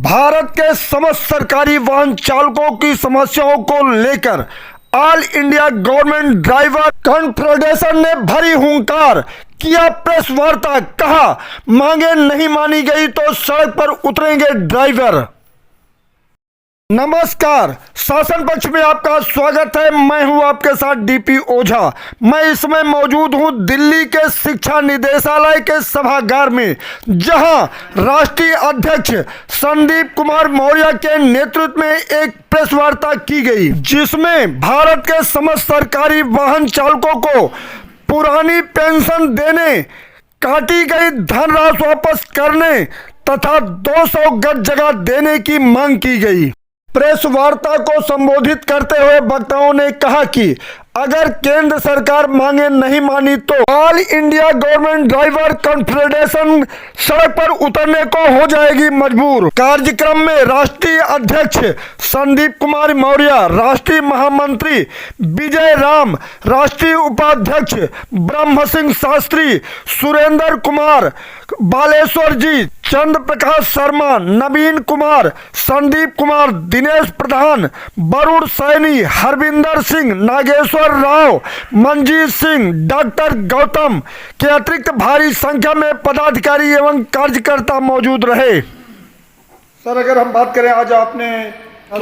भारत के समस्त सरकारी वाहन चालकों की समस्याओं को लेकर all India government driver confederation ने भरी हुंकार, किया प्रेस वार्ता, कहा मांगे नहीं मानी गई तो सड़क पर उतरेंगे ड्राइवर। नमस्कार, शासन पक्ष में आपका स्वागत है। मैं हूं आपके साथ डीपी ओझा। मैं इस समय मौजूद हूं दिल्ली के शिक्षा निदेशालय के सभागार में, जहां राष्ट्रीय अध्यक्ष संदीप कुमार मौर्य के नेतृत्व में एक प्रेस वार्ता की गई, जिसमें भारत के समस्त सरकारी वाहन चालकों को पुरानी पेंशन देने, काटी गई धनराशि वापस करने तथा 200 गज जगह देने की मांग की गई। प्रेस वार्ता को संबोधित करते हुए वक्ताओं ने कहा कि अगर केंद्र सरकार मांगे नहीं मानी तो all India government driver confederation सड़क पर उतरने को हो जाएगी मजबूर। कार्यक्रम में राष्ट्रीय अध्यक्ष संदीप कुमार मौर्य, राष्ट्रीय महामंत्री विजय राम, राष्ट्रीय उपाध्यक्ष ब्रह्म सिंह शास्त्री, सुरेंद्र कुमार, बालेश्वर जी, चंद्र प्रकाश शर्मा, नवीन कुमार, संदीप कुमार, दिनेश प्रधान, वरुण सैनी, हरविंदर सिंह, नागेश्वर राव, मंजीत सिंह, डॉक्टर गौतम के अतिरिक्त भारी संख्या में पदाधिकारी एवं कार्यकर्ता मौजूद रहे। सर, अगर हम बात करें, आज आपने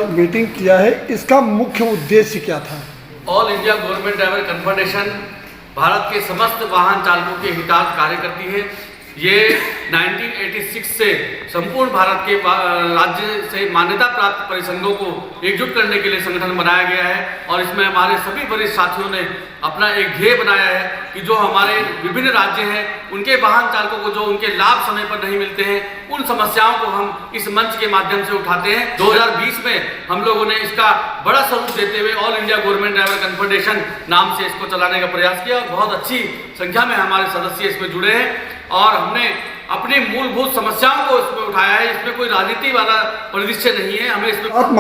मीटिंग किया है, इसका मुख्य उद्देश्य क्या था? All India government driver confederation Bharat के समस्त वाहन चालकों के हितार्थ कार्य करती है। ये 1986 से संपूर्ण भारत के राज्य से मान्यता प्राप्त परिसंघों को एकजुट करने के लिए संगठन बनाया गया है और इसमें हमारे सभी वरिष्ठ साथियों ने अपना एक ध्येय बनाया है कि जो हमारे विभिन्न राज्य हैं उनके वाहन चालकों को जो उनके लाभ समय पर नहीं मिलते हैं, उन समस्याओं को हम इस मंच के माध्यम से उठाते हैं। 2020 में हम लोगों ने इसका बड़ा स्वरूप देते हुए all India government driver confederation नाम से इसको चलाने का प्रयास किया और बहुत अच्छी संख्या में हमारे सदस्य इसमें जुड़े हैं और हमने अपनी मूलभूत समस्याओं को इसमें उठाया है। इसमें कोई राजनीति वाला परिदृश्य नहीं है। हमें इसमें आप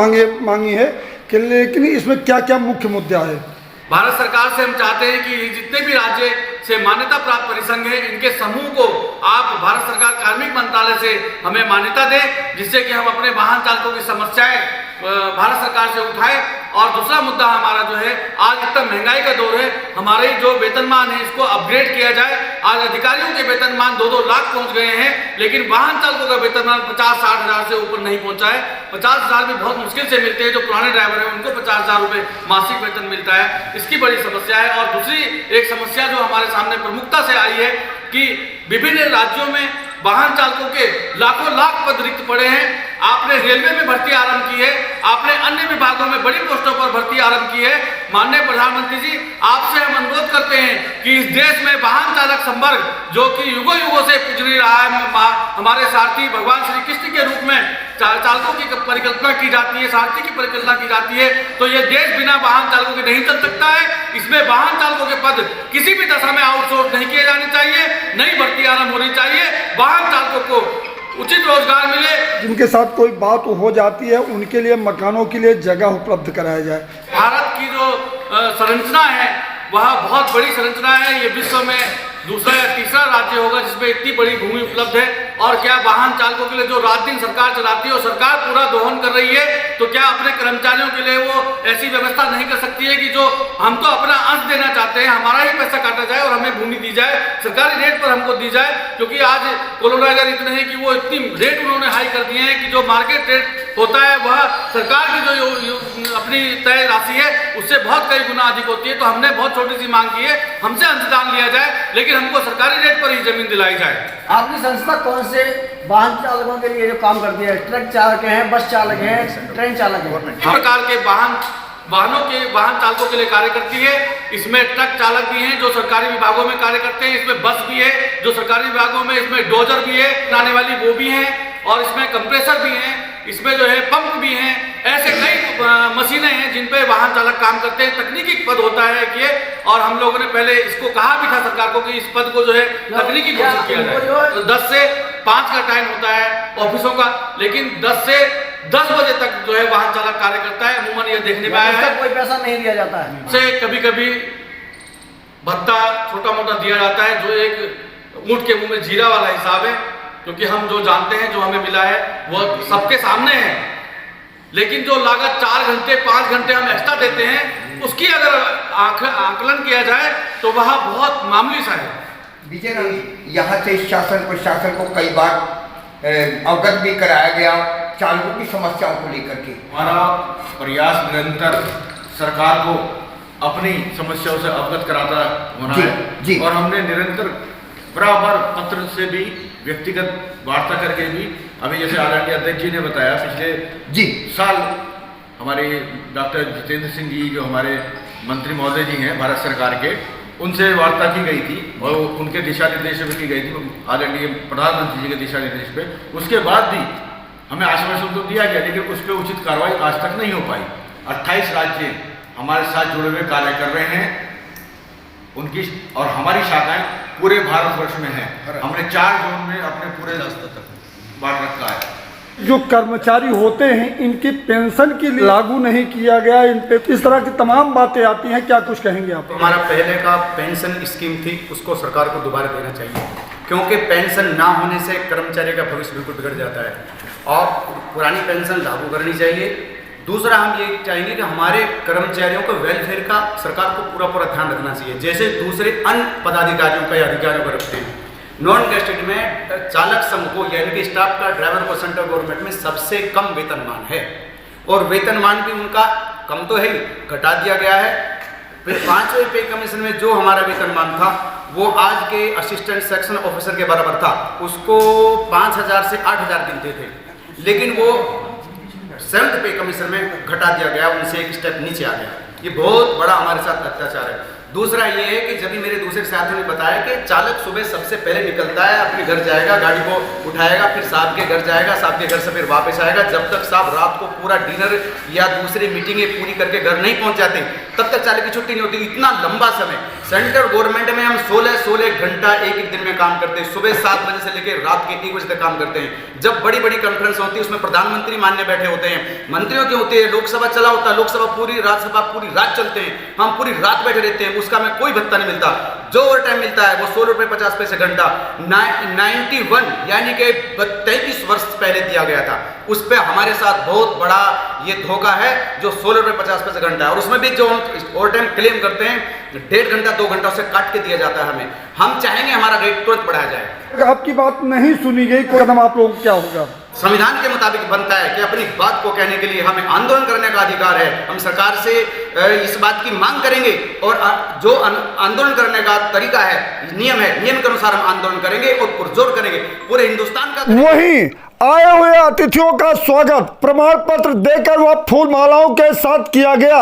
मांगी है कि, लेकिन इसमें क्या क्या मुख्य मुद्दा है? भारत सरकार से हम चाहते हैं कि जितने भी राज्य से मान्यता प्राप्त परिसंघ है, इनके समूह को आप भारत सरकार कार्मिक मंत्रालय से हमें मान्यता दें, जिससे कि हम अपने वाहन चालकों की समस्याएं भारत सरकार से उठाएं। और दूसरा मुद्दा हमारा जो है, आज इतना महंगाई का दौर है, हमारे जो वेतनमान है इसको अपग्रेड किया जाए। आज अधिकारियों के वेतनमान 2-2 लाख पहुंच गए हैं, लेकिन वाहन चालकों का वेतनमान 50-60 हज़ार से ऊपर नहीं पहुंचा है। 50 हज़ार भी बहुत मुश्किल से मिलते हैं। जो पुराने ड्राइवर हैं उनको 50 हज़ार रुपये मासिक वेतन मिलता है। इसकी बड़ी समस्या है। और दूसरी एक समस्या जो हमारे सामने प्रमुखता से आई है कि विभिन्न राज्यों में वाहन चालकों के लाखों लाख पद रिक्त पड़े हैं। आपने रेलवे में भर्ती आरंभ की है, आपने अन्य विभागों में बड़ी पोस्टों पर भर्ती आरंभ की है। माननीय प्रधानमंत्री जी, आपसे हम अनुरोध करते हैं कि इस देश में वाहन चालक संवर्ग जो कि युगों युगों से पूजनीय रहा है, हमारे सारथी भगवान श्री कृष्ण के रूप में चालकों की परिकल्पना की जाती है, सारथी की परिकल्पना की जाती है, तो ये देश बिना वाहन चालकों के नहीं चल सकता है। इसमें वाहन चालकों के पद किसी भी दशा में आउटसोर्स नहीं किए जाने चाहिए, नई भर्ती आरंभ होनी चाहिए। वाहन चालकों को उचित रोजगार मिले। जिनके साथ कोई बात हो जाती है उनके लिए मकानों के लिए जगह उपलब्ध कराया जाए। भारत की जो संरचना है वह बहुत बड़ी संरचना है। ये विश्व में दूसरा या तीसरा राज्य होगा जिसमें इतनी बड़ी भूमि उपलब्ध है। और क्या वाहन चालकों के लिए जो रात दिन सरकार चलाती है और सरकार पूरा दोहन कर रही है, तो क्या अपने कर्मचारियों के लिए वो ऐसी व्यवस्था नहीं कर सकती है कि जो हम तो अपना अंश देना चाहते हैं, हमारा ही पैसा काटा जाए और हमें भूमि दी जाए, सरकारी रेट पर हमको दी जाए। क्योंकि आज कोलोनाइजर इतने हैं कि वो इतनी रेट उन्होंने हाई कर दिए हैं कि जो मार्केट रेट होता है वह सरकार की जो अपनी तय राशि है उससे बहुत कई गुना अधिक होती है। तो हमने बहुत छोटी सी मांग की है, हमसे अंशदान लिया जाए, लेकिन हमको सरकारी रेट पर ही जमीन दिलाई जाए। आपकी संस्था कौन से वाहन चालकों के लिए जो काम करती है? ट्रक चालक हैं, बस चालक हैं, ट्रेन चालक हैं, हर प्रकार के वाहन चालकों के लिए कार्य करती है। इसमें ट्रक चालक भी हैं जो सरकारी विभागों में कार्य करते हैं, इसमें बस भी है जो सरकारी विभागों में, इसमें डोजर भी है बनाने वाली वो भी हैं, और इसमें कंप्रेसर भी हैं, इसमें जो है पंप भी हैं। ऐसे कई मशीनें हैं जिन पे वाहन चालक काम करते हैं। तकनीकी पद होता है कि, और हम लोगों ने पहले इसको कहा भी था सरकार को कि इस पद को जो है तकनीकी घोषित किया जाए। तो 10 से 5 का टाइम होता है ऑफिसों का, लेकिन 10 से 10 बजे तक जो है वाहन चालक कार्य करता है। अमूमन ये देखने में आया है कोई पैसा नहीं दिया जाता है। से कभी कभी भत्ता छोटा मोटा दिया जाता है, जो एक ऊँट के मुंह में जीरा वाला हिसाब है। क्योंकि हम जो जानते हैं, जो हमें मिला है वो सबके सामने है। लेकिन जो लागत 4 घंटे 5 घंटे हम एक्स्ट्रा देते हैं, उसकी अगर आकलन किया जाए तो वह बहुत मामूली सा है। विजय जी, यहाँ से शासन प्रशासन को कई बार अवगत भी कराया गया चालकों की समस्याओं को लेकर के। हमारा प्रयास निरंतर सरकार को अपनी समस्याओं से अवगत कराता होना जी, है जी। और हमने निरंतर बराबर पत्र से भी व्यक्तिगत वार्ता करके भी, अभी जैसे आदरणीय अध्यक्ष जी ने बताया, पिछले जी साल हमारे डॉक्टर जितेंद्र सिंह जी जो हमारे मंत्री महोदय जी हैं भारत सरकार के, उनसे वार्ता की गई थी और उनके दिशा निर्देश भी की गई थी आदरणीय प्रधानमंत्री जी के दिशा निर्देश पे। उसके बाद भी हमें आश्वासन तो दिया गया, लेकिन उस पर उचित कार्रवाई आज तक नहीं हो पाई। 28 राज्य हमारे साथ जुड़े हुए कार्य कर रहे हैं, उनकी और हमारी शाखाएं पूरे भारतवर्ष में हैं। हमने 4 जोन में अपने पूरे बांट रखा है। जो कर्मचारी होते हैं इनकी पेंशन के लिए लागू नहीं किया गया, इन पे इस तरह की तमाम बातें आती हैं, क्या कुछ कहेंगे आप? हमारा पहले का पेंशन स्कीम थी, उसको सरकार को दोबारा देना चाहिए, क्योंकि पेंशन ना होने से कर्मचारी का भविष्य बिल्कुल बिगड़ जाता है और पुरानी पेंशन लागू करनी चाहिए। दूसरा, हम ये चाहेंगे कि हमारे कर्मचारियों को वेलफेयर का सरकार को पूरा ध्यान रखना चाहिए, जैसे दूसरे अन्य पदाधिकारियों का या अधिकारियों का रखते हैं। नॉन गेस्टेड में चालक संघ को यानी कि स्टाफ का ड्राइवर को सेंट्रल गवर्नमेंट में सबसे कम वेतनमान है और वेतनमान भी उनका कम तो है, घटा दिया गया है। फिर 5वें पे कमीशन में जो हमारा वेतनमान था वो आज के असिस्टेंट सेक्शन ऑफिसर के बराबर था, उसको 5000 से 8000 गिनते थे, लेकिन वो 7th पे कमीशन में घटा दिया गया, उनसे एक स्टेप नीचे आ गया। ये बहुत बड़ा हमारे साथ अत्याचार है। दूसरा ये है कि जब भी मेरे दूसरे साथियों ने बताया कि चालक सुबह सबसे पहले निकलता है, अपने घर जाएगा, गाड़ी को उठाएगा, फिर साहब के घर जाएगा, साहब के घर से फिर वापस आएगा। जब तक साहब रात को पूरा डिनर या दूसरी मीटिंगें पूरी करके घर नहीं पहुंच जाते, तब तक चालक की छुट्टी नहीं होती। इतना लंबा समय सेंट्रल गवर्नमेंट में हम 16 घंटा एक दिन में काम करते हैं, सुबह 7 बजे से लेकर रात के 1 बजे तक काम करते हैं। जब बड़ी बड़ी कॉन्फ्रेंस होती है उसमें प्रधानमंत्री मानने बैठे होते हैं, मंत्रियों की होती है, लोकसभा चला होता है, लोकसभा पूरी राज्यसभा पूरी रात चलते हैं, हम पूरी रात बैठे रहते हैं, उसका हमें कोई भत्ता नहीं मिलता। जो ओवर टाइम मिलता है वो 16 रुपए 50 पैसे घंटा 91 यानी कि 33 वर्ष पहले दिया गया था। उस पर हमारे साथ बहुत बड़ा ये धोखा है जो 16 रुपए 50 पैसे घंटा है, और उसमें भी जो ओवर टाइम क्लेम करते हैं 1.5 घंटा 2 घंटा उसे काट के दिया जाता है हमें। हम चाहेंगे हमारा रेट तुरंत बढ़ाया जाए। अगर आपकी बात नहीं सुनी गई, कोई कदम आप लोगों को क्या होगा? संविधान के मुताबिक बनता है कि अपनी बात को कहने के लिए हमें आंदोलन करने का अधिकार है। हम सरकार से इस बात की मांग करेंगे और जो आंदोलन करने का तरीका है, नियम है, नियम के अनुसार हम आंदोलन करेंगे और पुरजोर करेंगे पूरे हिंदुस्तान का। वहीं आए हुए अतिथियों का स्वागत प्रमाण पत्र देकर व फूल मालाओं के साथ किया गया।